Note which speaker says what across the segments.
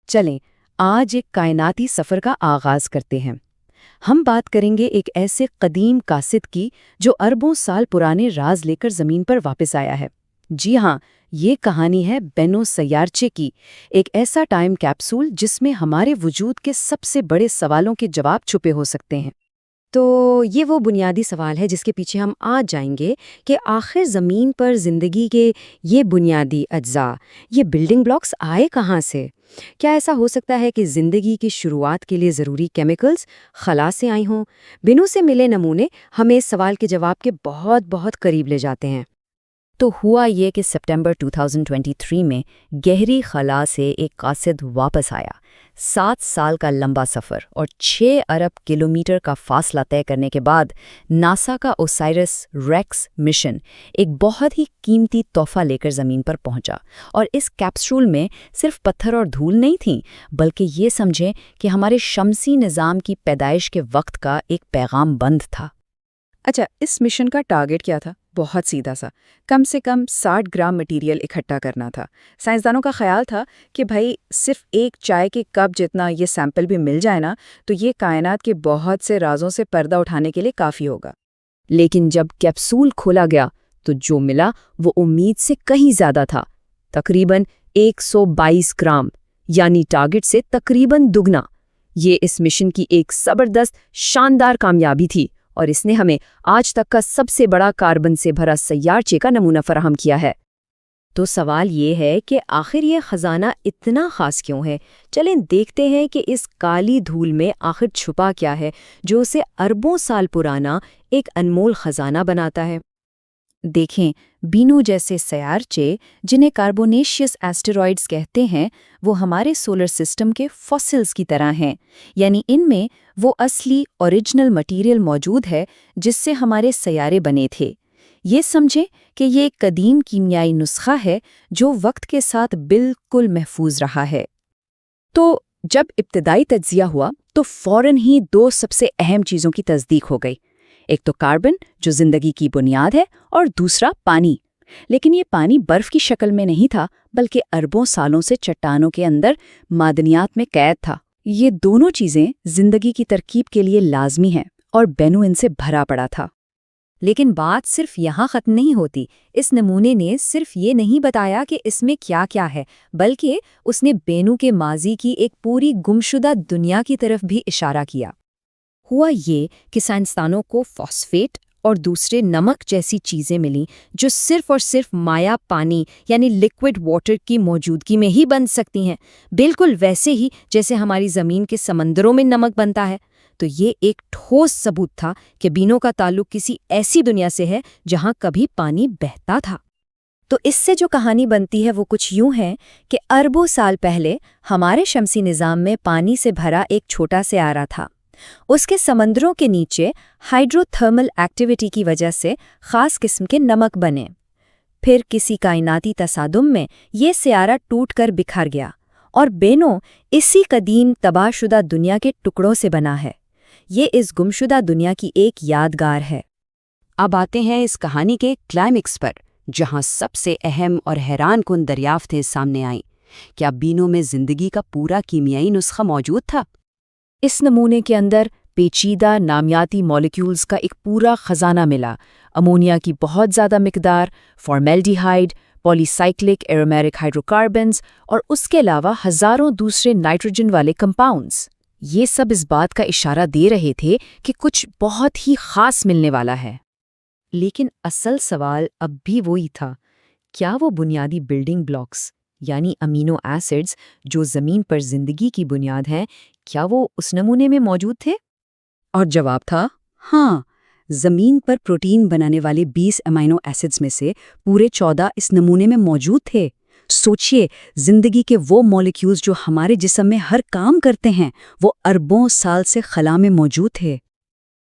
Speaker 1: چلیں آج ایک کائناتی سفر کا آغاز کرتے ہیں۔ ہم بات کریں گے ایک ایسے قدیم قاصد کی جو اربوں سال پرانے راز لے کر زمین پر واپس آیا ہے۔ جی ہاں، یہ کہانی ہے بینو سیارچے کی، ایک ایسا ٹائم کیپسول جس میں ہمارے وجود کے سب سے بڑے سوالوں کے جواب چھپے ہو سکتے ہیں۔
Speaker 2: تو یہ وہ بنیادی سوال ہے جس کے پیچھے ہم آج جائیں گے کہ آخر زمین پر زندگی کے یہ بنیادی اجزاء، یہ بلڈنگ بلاکس آئے کہاں سے؟ کیا ایسا ہو سکتا ہے کہ زندگی کی شروعات کے لیے ضروری کیمیکلز خلا سے آئی ہوں؟ بنو سے ملے نمونے ہمیں اس سوال کے جواب کے بہت بہت قریب لے جاتے ہیں۔
Speaker 3: تو ہوا یہ کہ سپٹمبر 2023 میں گہری خلا سے ایک قاصد واپس آیا۔ 7 سال کا لمبا سفر اور 6 ارب کلومیٹر کا فاصلہ طے کرنے کے بعد ناسا کا اوسائرس ریکس مشن ایک بہت ہی قیمتی تحفہ لے کر زمین پر پہنچا، اور اس کیپسول میں صرف پتھر اور دھول نہیں تھیں، بلکہ یہ سمجھیں کہ ہمارے شمسی نظام کی پیدائش کے وقت کا ایک پیغام بند تھا۔
Speaker 1: اچھا، اس مشن کا ٹارگٹ کیا تھا؟ بہت سیدھا سا، کم سے کم 60 گرام مٹیریل اکٹھا کرنا تھا۔ سائنسدانوں کا خیال تھا کہ بھائی صرف ایک چائے کے کپ جتنا یہ سیمپل بھی مل جائے نا تو یہ کائنات کے بہت سے رازوں سے پردہ اٹھانے کے لیے کافی ہوگا۔
Speaker 3: لیکن جب کیپسول کھولا گیا تو جو ملا وہ امید سے کہیں زیادہ تھا، تقریباً 122 گرام، یعنی ٹارگٹ سے تقریباً دگنا۔ یہ اس مشن کی ایک زبردست شاندار کامیابی تھی، اور اس نے ہمیں آج تک کا سب سے بڑا کاربن سے بھرا سیارچے کا نمونہ فراہم کیا ہے۔
Speaker 2: تو سوال یہ ہے کہ آخر یہ خزانہ اتنا خاص کیوں ہے؟ چلیں دیکھتے ہیں کہ اس کالی دھول میں آخر چھپا کیا ہے جو اسے اربوں سال پرانا ایک انمول خزانہ بناتا ہے۔
Speaker 3: دیکھیں، بینو جیسے سیارچے جنہیں کاربونیشیس ایسٹرائیڈز کہتے ہیں، وہ ہمارے سولر سسٹم کے فاسلز کی طرح ہیں، یعنی ان میں وہ اصلی اوریجنل مٹیریل موجود ہے جس سے ہمارے سیارے بنے تھے۔ یہ سمجھیں کہ یہ ایک قدیم کیمیائی نسخہ ہے جو وقت کے ساتھ بالکل محفوظ رہا ہے۔
Speaker 1: تو جب ابتدائی تجزیہ ہوا تو فوراً ہی 2 سب سے اہم چیزوں کی تصدیق ہو گئی۔ ایک تو کاربن جو زندگی کی بنیاد ہے، اور دوسرا پانی۔ لیکن یہ پانی برف کی شکل میں نہیں تھا، بلکہ اربوں سالوں سے چٹانوں کے اندر معدنیات میں قید تھا۔ یہ دونوں چیزیں زندگی کی ترکیب کے لیے لازمی ہیں، اور بینو ان سے بھرا پڑا تھا۔
Speaker 2: لیکن بات صرف یہاں ختم نہیں ہوتی۔ اس نمونے نے صرف یہ نہیں بتایا کہ اس میں کیا کیا ہے، بلکہ اس نے بینو کے ماضی کی ایک پوری گمشدہ دنیا کی طرف بھی اشارہ کیا۔
Speaker 3: ہوا یہ کہ سائنسدانوں کو فاسفیٹ اور دوسرے نمک جیسی چیزیں ملیں جو صرف اور صرف مائع پانی یعنی لیکوڈ واٹر کی موجودگی میں ہی بن سکتی ہیں، بالکل ویسے ہی جیسے ہماری زمین کے سمندروں میں نمک بنتا ہے۔ تو یہ ایک ٹھوس ثبوت تھا کہ بینو کا تعلق کسی ایسی دنیا سے ہے جہاں کبھی پانی بہتا تھا۔
Speaker 2: تو اس سے جو کہانی بنتی ہے وہ کچھ یوں ہے کہ اربوں سال پہلے ہمارے شمسی نظام میں پانی سے بھرا ایک چھوٹا سیارہ تھا۔ اس کے سمندروں کے نیچے ہائیڈرو تھرمل ایکٹیویٹی کی وجہ سے خاص قسم کے نمک بنے۔ پھر کسی کائناتی تصادم میں یہ سیارہ ٹوٹ کر بکھر گیا، اور بینو اسی قدیم تباہ شدہ دنیا کے ٹکڑوں سے بنا ہے۔ یہ اس گمشدہ دنیا کی ایک یادگار ہے۔
Speaker 1: اب آتے ہیں اس کہانی کے کلائمیکس پر، جہاں سب سے اہم اور حیران کن دریافتیں سامنے آئیں۔ کیا بینو میں زندگی کا پورا کیمیائی نسخہ موجود تھا؟ اس نمونے کے اندر پیچیدہ نامیاتی مالیکیولز کا ایک پورا خزانہ ملا۔ امونیا کی بہت زیادہ مقدار، فارمیلڈیہائیڈ، پولی سائکلک ایرومیرک ہائیڈروکاربنز، اور اس کے علاوہ ہزاروں دوسرے نائٹروجن والے کمپاؤنڈز۔ یہ سب اس بات کا اشارہ دے رہے تھے کہ کچھ بہت ہی خاص ملنے والا ہے۔
Speaker 2: لیکن اصل سوال اب بھی وہی تھا، کیا وہ بنیادی بلڈنگ بلاکس یعنی امینو ایسڈز جو زمین پر زندگی کی بنیاد ہیں، کیا وہ اس نمونے میں موجود تھے؟
Speaker 1: اور جواب تھا ہاں۔ زمین پر پروٹین بنانے والے 20 امینو ایسڈز میں سے پورے 14 اس نمونے میں موجود تھے۔ سوچئے، زندگی کے وہ مالیکیولز جو ہمارے جسم میں ہر کام کرتے ہیں، وہ اربوں سال سے خلا میں موجود تھے۔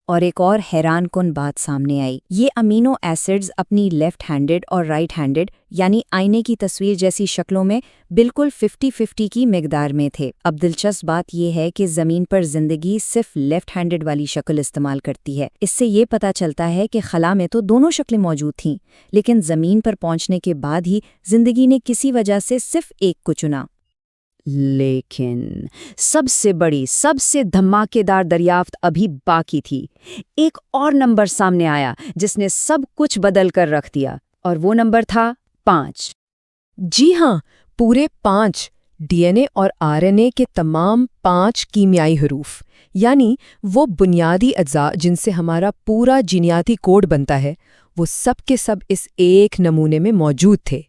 Speaker 2: اور ایک اور حیران کن بات سامنے آئی، یہ امینو ایسڈز اپنی لیفٹ ہینڈڈ اور رائٹ ہینڈڈ یعنی آئینے کی تصویر جیسی شکلوں میں بالکل 50-50 کی مقدار میں تھے۔ اب دلچسپ بات یہ ہے کہ زمین پر زندگی صرف لیفٹ ہینڈڈ والی شکل استعمال کرتی ہے۔ اس سے یہ پتہ چلتا ہے کہ خلا میں تو دونوں شکلیں موجود تھیں، لیکن زمین پر پہنچنے کے بعد ہی زندگی نے کسی وجہ سے صرف ایک کو چنا۔
Speaker 3: لیکن سب سے بڑی، سب سے دھماکے دار دریافت ابھی باقی تھی۔ ایک اور نمبر سامنے آیا جس نے سب کچھ بدل کر رکھ دیا، اور وہ نمبر تھا 5۔
Speaker 4: جی ہاں، پورے 5 ڈی این اے اور آر این اے کے تمام 5 کیمیائی حروف، یعنی وہ بنیادی اجزاء جن سے ہمارا پورا جینیاتی کوڈ بنتا ہے، وہ سب کے سب اس ایک نمونے میں موجود تھے۔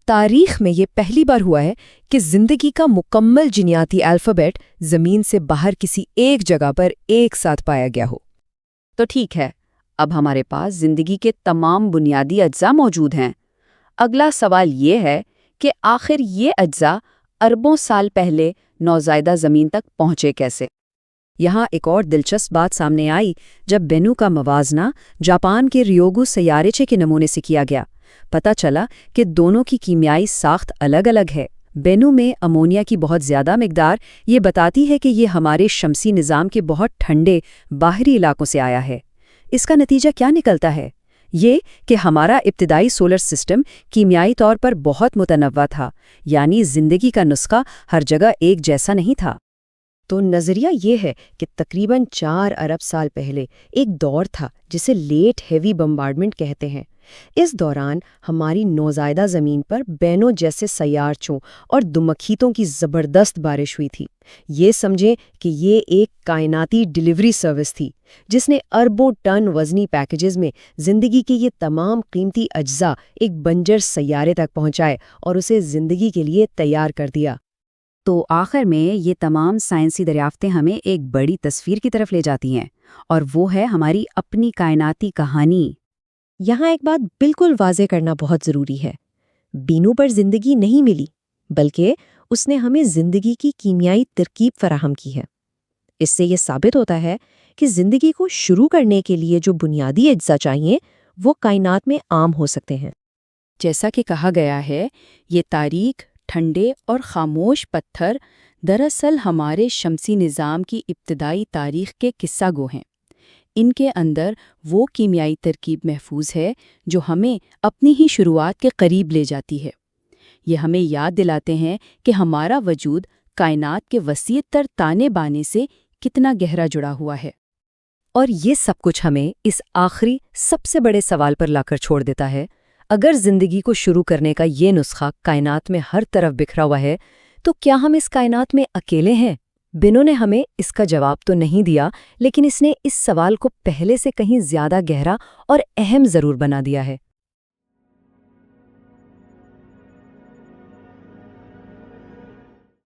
Speaker 4: تاریخ میں یہ پہلی بار ہوا ہے کہ زندگی کا مکمل جینیاتی الفابیٹ زمین سے باہر کسی ایک جگہ پر ایک ساتھ پایا گیا ہو۔
Speaker 1: تو ٹھیک ہے، اب ہمارے پاس زندگی کے تمام بنیادی اجزاء موجود ہیں۔ اگلا سوال یہ ہے کہ آخر یہ اجزاء اربوں سال پہلے نوزائیدہ زمین تک پہنچے کیسے؟
Speaker 3: یہاں ایک اور دلچسپ بات سامنے آئی جب بینو کا موازنہ جاپان کے ریوگو سیارچے کے نمونے سے کیا گیا۔ پتہ چلا کہ دونوں کی کیمیائی ساخت الگ الگ ہے۔ بینو میں امونیا کی بہت زیادہ مقدار یہ بتاتی ہے کہ یہ ہمارے شمسی نظام کے بہت ٹھنڈے باہری علاقوں سے آیا ہے۔ اس کا نتیجہ کیا نکلتا ہے؟ یہ کہ ہمارا ابتدائی سولر سسٹم کیمیائی طور پر بہت متنوع تھا، یعنی زندگی کا نسخہ ہر جگہ ایک جیسا نہیں تھا۔
Speaker 2: تو نظریہ یہ ہے کہ تقریباً 4 ارب سال پہلے ایک دور تھا جسے لیٹ ہیوی بمبارڈمنٹ کہتے ہیں۔ اس دوران ہماری نوزائیدہ زمین پر بینو جیسے سیارچوں اور دمکھیتوں کی زبردست بارش ہوئی تھی۔ یہ سمجھیں کہ یہ ایک کائناتی ڈیلیوری سروس تھی جس نے اربوں ٹن وزنی پیکیجز میں زندگی کے یہ تمام قیمتی اجزاء ایک بنجر سیارے تک پہنچائے اور اسے زندگی کے لیے تیار کر دیا۔
Speaker 1: تو آخر میں یہ تمام سائنسی دریافتیں ہمیں ایک بڑی تصویر کی طرف لے جاتی ہیں، اور وہ ہے ہماری اپنی کائناتی کہانی۔
Speaker 2: یہاں ایک بات بالکل واضح کرنا بہت ضروری ہے۔ بینو پر زندگی نہیں ملی، بلکہ اس نے ہمیں زندگی کی کیمیائی ترکیب فراہم کی ہے۔ اس سے یہ ثابت ہوتا ہے کہ زندگی کو شروع کرنے کے لیے جو بنیادی اجزاء چاہیے وہ کائنات میں عام ہو سکتے ہیں۔
Speaker 1: جیسا کہ کہا گیا ہے، یہ تاریک، ٹھنڈے اور خاموش پتھر دراصل ہمارے شمسی نظام کی ابتدائی تاریخ کے قصہ گو ہیں۔ ان کے اندر وہ کیمیائی ترکیب محفوظ ہے جو ہمیں اپنی ہی شروعات کے قریب لے جاتی ہے۔ یہ ہمیں یاد دلاتے ہیں کہ ہمارا وجود کائنات کے وسیع تر تانے بانے سے کتنا گہرا جڑا ہوا ہے۔
Speaker 3: اور یہ سب کچھ ہمیں اس آخری سب سے بڑے سوال پر لا کر چھوڑ دیتا ہے، اگر زندگی کو شروع کرنے کا یہ نسخہ کائنات میں ہر طرف بکھرا ہوا ہے، تو کیا ہم اس کائنات میں اکیلے ہیں؟ بینو نے ہمیں اس کا جواب تو نہیں دیا، لیکن اس نے اس سوال کو پہلے سے کہیں زیادہ گہرا اور اہم ضرور بنا دیا ہے۔